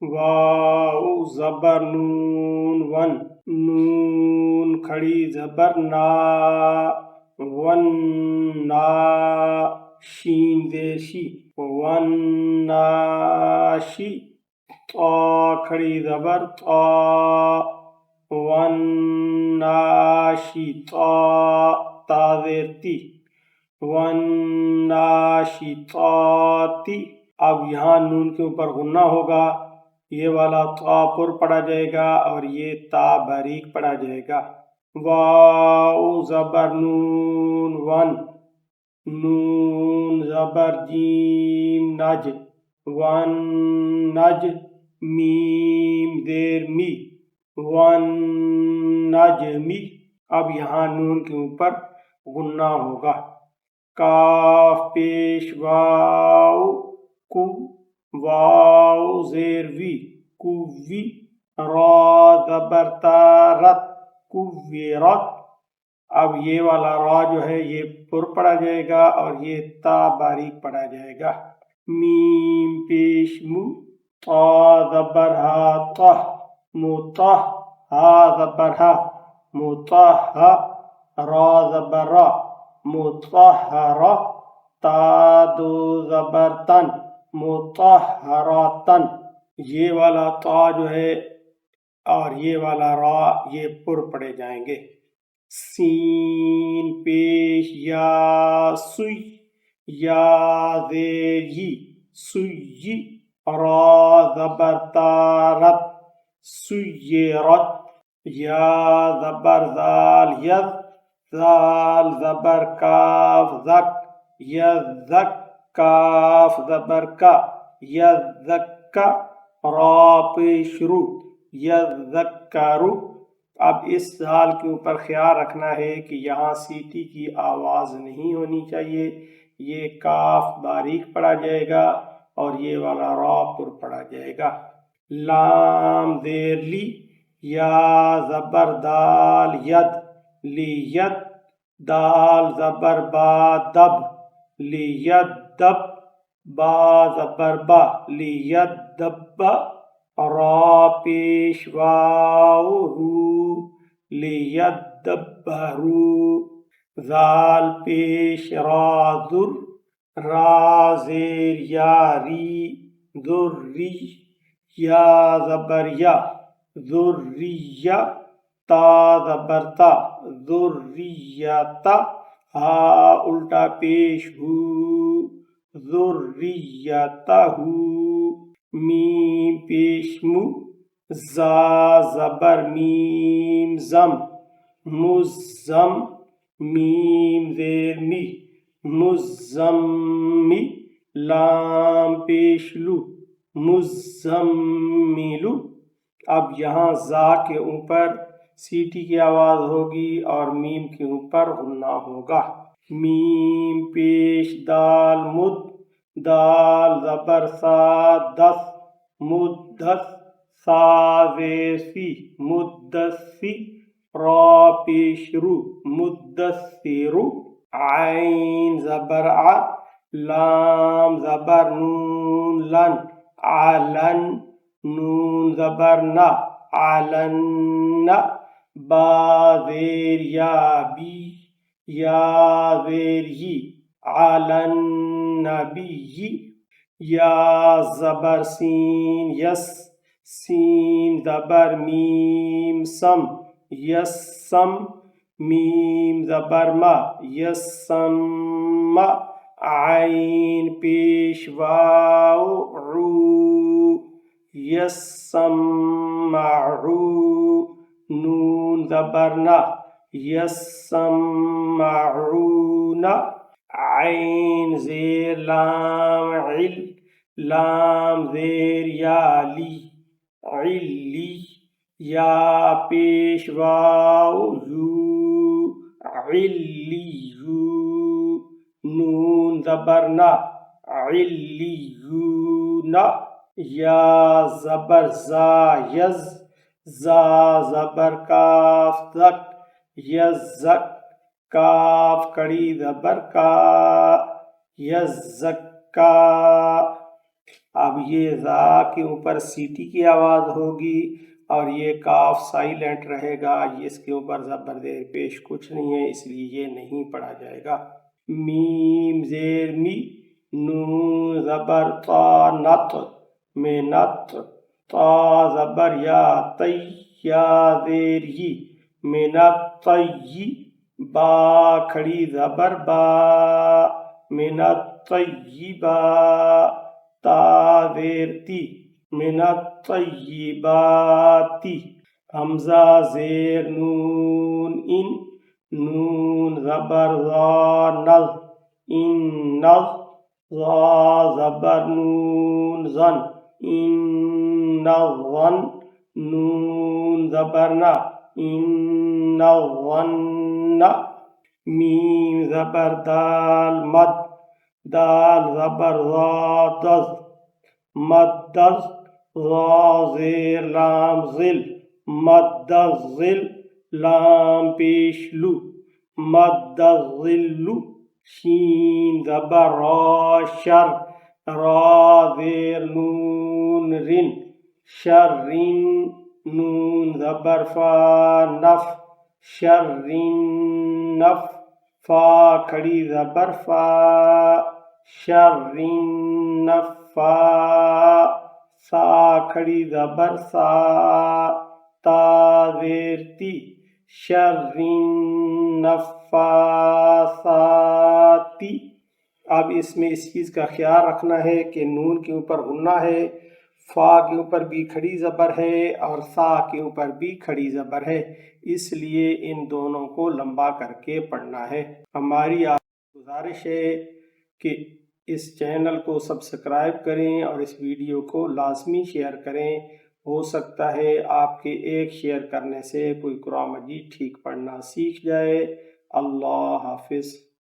واو زبر نون ون، نون کھڑی زبر نا، ون نا، شین زیر شی، ون ناشی، طا کھڑی زبر طا، ون ناشی طا، تا زیر تی، ون ناشی طاتی۔ اب یہاں نون کے اوپر غنہ ہوگا، یہ والا طا پر پڑھا جائے گا اور یہ تا باریک پڑھا جائے گا۔ واو زبر نون ون، نون زبر جیم نج، ون نج، میم زیر می، ون نجمی۔ اب یہاں نون کے اوپر غنہ ہوگا۔ کاف پیش واو کو، واو زیر وی، کوی، را زبر تا رت، کویرت۔ اب یہ والا را جو ہے یہ پر پڑھا جائے گا اور یہ تا باریک پڑھا جائے گا۔ میم پیش مو، طا زبر ہا طہ، مطہ، ہا زبر ہا، مطہہ، را زبر را، مطہرہ، تا دو زبر تن، مطہراتن۔ یہ والا طا جو ہے اور یہ والا را یہ پر پڑے جائیں گے۔ سین پیش یا سوئی، یا زیر یی، سوئی، را زبر تارت، سویرت، یا زبر زال ید، زال زبر کاف زک، یزک، کاف زبر کا، یزکا، را پیش رو، یذکرو۔ اب اس زال کے اوپر خیال رکھنا ہے کہ یہاں سیٹی کی آواز نہیں ہونی چاہیے، یہ کاف باریک پڑھا جائے گا اور یہ والا را پر پڑھا جائے گا۔ لام زیر لی، یا زبر دال ید، لیت، دال زبر با دب، لیدب، با زبر با، لیدب، را پیش واو رو، لیدبرو، زال پیش را ذر، را زیر یاری، ذری، یا زبر یا، ذریہ، تا زبر تا، ذریتا، ہا الٹا پیش ہو، ذریتہ، میم پیش مو، زا زبر میم زم، مزم، میم زیر می، مزمی، لام پیش لو، مزملو۔ اب یہاں زا کے اوپر سیٹی کی آواز ہوگی اور میم کے اوپر غنہ ہوگا۔ میم پیش دال مد، دال زبر سا دس، مدس، سا زیر سی، مدسی، را پیش رو، مدثرو، عین زبر ع، لام زبر نون لن، علن، نون زبر نا، علن، با زیر یا بی، یا زیر یی، علن نبی، یا زبر سین یس، سین زبر میم سم، یسم، میم زبر ما، یسم، عین پیش واو عو، یسمعو، نون زبر نا، یسمعون، عین زیر لام عل، لام زیر یا لی، علی، یا پیش واو یو، علیو، نون زبر نا، علیون، یا زبر زا یز، زا زبر کاف زک، یزک، کاف کڑی زبر کا، یزکا۔ اب یہ ذا کے اوپر سیٹی کی آواز ہوگی اور یہ کاف سائلنٹ رہے گا، اس کے اوپر زبر زیر پیش کچھ نہیں ہے، اس لیے یہ نہیں پڑھا جائے گا۔ میم زیر می، نون زبر تا نت، منت، تا زبر یا تی، یا زیر ی، منت تی، با کھڑی زبر با، منت طیبا، تا زیر تی، منت طیباتی، حمزہ زیر نون ان، نون زبر ذا نز، ان نز، ذا زبر نون زن، ان ظن، نون زبر نا، ان ظن، میم زبر دال مد، دال زبر ذا دز، مد دز، ذا زیر لام ذل، مد ذل، لام پیش لو، مد ذل، شین زبر را شر، را زیر نون رن، شرن، نون زبر فا نف، شرن نف، فا کھڑی زبر فا، شرن نفا، سا کھڑی زبر سا، تا زیر تی، شرن نفاساتی۔ اب اس میں اس چیز کا خیال رکھنا ہے کہ نون کے اوپر غنہ ہے، فا کے اوپر بھی کھڑی زبر ہے اور سا کے اوپر بھی کھڑی زبر ہے، اس لیے ان دونوں کو لمبا کر کے پڑھنا ہے۔ ہماری آپ کو گزارش ہے کہ اس چینل کو سبسکرائب کریں اور اس ویڈیو کو لازمی شیئر کریں، ہو سکتا ہے آپ کے ایک شیئر کرنے سے کوئی قرآن مجید ٹھیک پڑھنا سیکھ جائے۔ اللہ حافظ۔